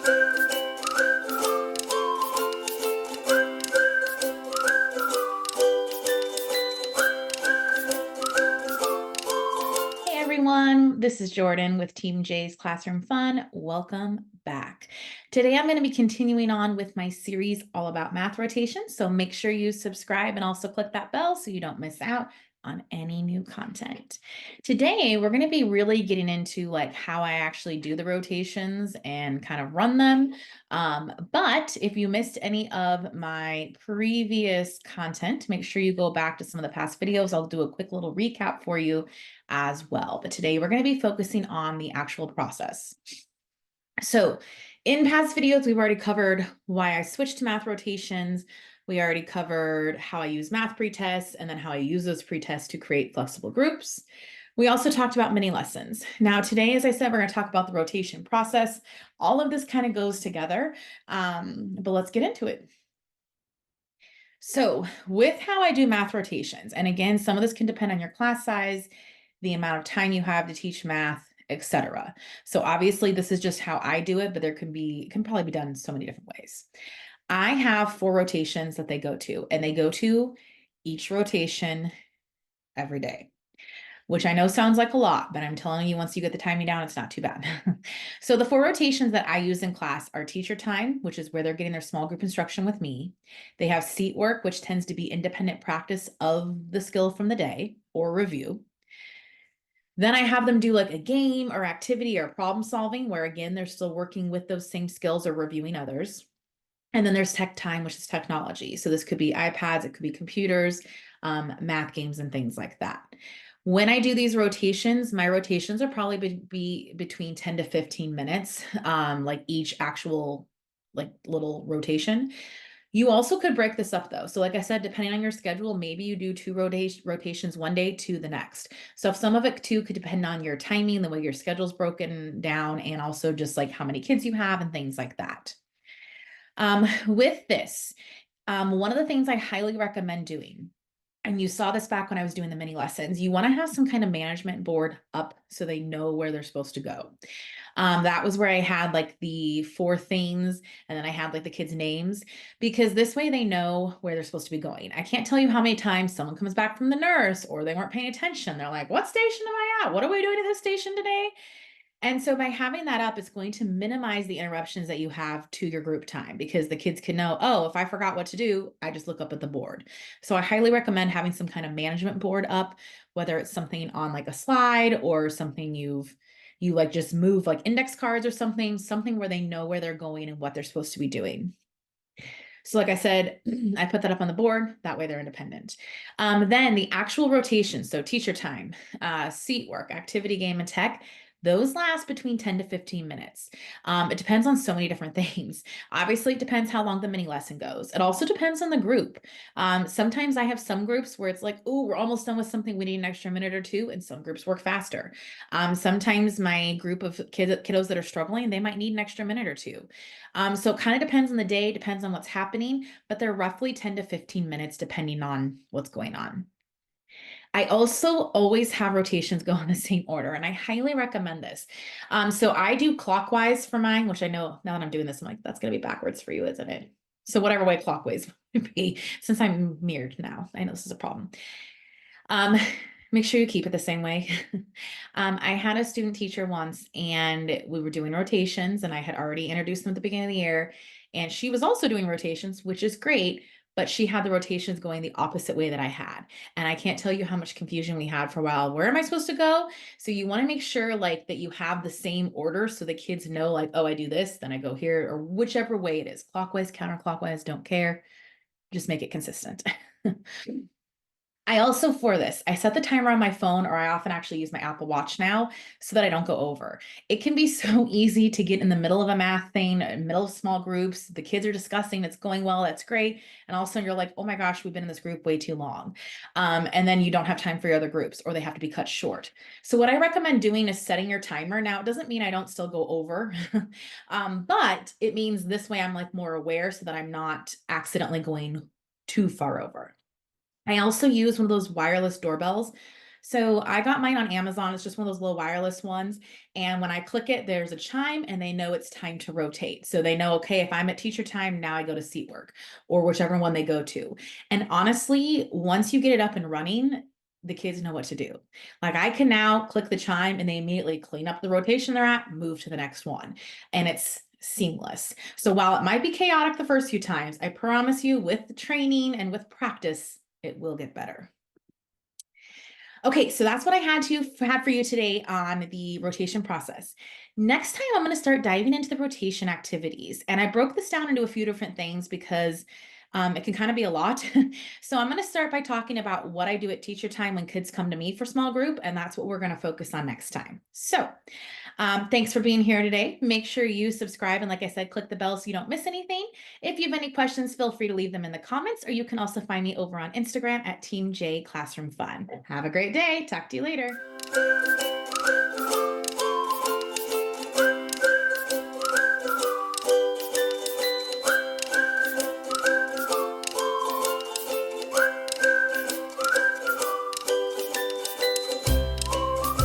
Hey everyone, this is Jordan with Team J's Classroom Fun. Welcome back. Today I'm going to be continuing on with my series all about math rotation, so make sure you subscribe and also click that bell so you don't miss out on any new content. Today we're going to be really getting into like how I actually do the rotations and kind of run them. But if you missed any of my previous content, make sure you go back to some of the past videos. I'll do a quick little recap for you as well. But today we're going to be focusing on the actual process. So in past videos, we've already covered why I switched to math rotations. We already covered how I use math pretests and then how I use those pretests to create flexible groups. We also talked about mini lessons. Now today, as I said, we're going to talk about the rotation process. All of this kind of goes together, but let's get into it. So with how I do math rotations, and again, some of this can depend on your class size, the amount of time you have to teach math, etc. So obviously this is just how I do it, but there can probably be done in so many different ways. I have 4 rotations that they go to, and they go to each rotation every day, which I know sounds like a lot, but I'm telling you, once you get the timing down, it's not too bad. So the 4 rotations that I use in class are teacher time, which is where they're getting their small group instruction with me. They have seat work, which tends to be independent practice of the skill from the day or review. Then I have them do like a game or activity or problem solving, where again, they're still working with those same skills or reviewing others. And then there's tech time, which is technology. So this could be iPads, it could be computers, math games, and things like that. When I do these rotations, my rotations are probably be between 10 to 15 minutes, like each actual like little rotation. You also could break this up though. So like I said, depending on your schedule, maybe you do 2 rotations one day to the next. So if some of it too could depend on your timing, the way your schedule's broken down, and also just like how many kids you have and things like that. With this, one of the things I highly recommend doing, and you saw this back when I was doing the mini lessons, you want to have some kind of management board up so they know where they're supposed to go. That was where I had like the 4 things, and then I had like the kids' names, because this way they know where they're supposed to be going. I can't tell you how many times someone comes back from the nurse or they weren't paying attention. They're like, what station am I at? What are we doing at this station today? And so by having that up, it's going to minimize the interruptions that you have to your group time, because the kids can know, oh, if I forgot what to do, I just look up at the board. So I highly recommend having some kind of management board up, whether it's something on like a slide or something you like just move like index cards or something where they know where they're going and what they're supposed to be doing. So like I said, I put that up on the board. That way they're independent. Then the actual rotation, so teacher time, seat work, activity, game, and tech, those last between 10 to 15 minutes. It depends on so many different things. Obviously, it depends how long the mini lesson goes. It also depends on the group. Sometimes I have some groups where it's like, oh, we're almost done with something, we need an extra minute or two, and some groups work faster. Sometimes my group of kiddos that are struggling, they might need an extra minute or two. So it kind of depends on the day, depends on what's happening, but they're roughly 10 to 15 minutes depending on what's going on. I also always have rotations go in the same order, and I highly recommend this. So I do clockwise for mine, which I know now that I'm doing this, I'm like, that's going to be backwards for you, isn't it? So whatever way clockwise would be, since I'm mirrored now, I know this is a problem. Um, Make sure you keep it the same way. I had a student teacher once, and we were doing rotations, and I had already introduced them at the beginning of the year, and she was also doing rotations, which is great, but she had the rotations going the opposite way that I had. And I can't tell you how much confusion we had for a while. Where am I supposed to go? So you want to make sure like that you have the same order so the kids know like, oh, I do this, then I go here, or whichever way it is, clockwise, counterclockwise, don't care. Just make it consistent. I also, for this, I set the timer on my phone, or I often actually use my Apple Watch now so that I don't go over. It can be so easy to get in the middle of a math thing, in middle of small groups. The kids are discussing, it's going well, that's great. And all of a sudden you're like, oh my gosh, we've been in this group way too long. And then you don't have time for your other groups, or they have to be cut short. So what I recommend doing is setting your timer. Now, it doesn't mean I don't still go over, but it means this way I'm like more aware so that I'm not accidentally going too far over. I also use one of those wireless doorbells. So I got mine on Amazon. It's just one of those little wireless ones. And when I click it, there's a chime and they know it's time to rotate. So they know, okay, if I'm at teacher time, now I go to seat work or whichever one they go to. And honestly, once you get it up and running, the kids know what to do. Like I can now click the chime and they immediately clean up the rotation they're at, move to the next one. And it's seamless. So while it might be chaotic the first few times, I promise you with the training and with practice, it will get better. Okay, so that's what I had for you today on the rotation process. Next time, I'm going to start diving into the rotation activities. And I broke this down into a few different things because it can kind of be a lot. So I'm going to start by talking about what I do at teacher time when kids come to me for small group, and that's what we're going to focus on next time. So thanks for being here today. Make sure you subscribe and, like I said, click the bell so you don't miss anything. If you have any questions, feel free to leave them in the comments, or you can also find me over on Instagram at teamjclassroomfun. Have a great day. Talk to you later.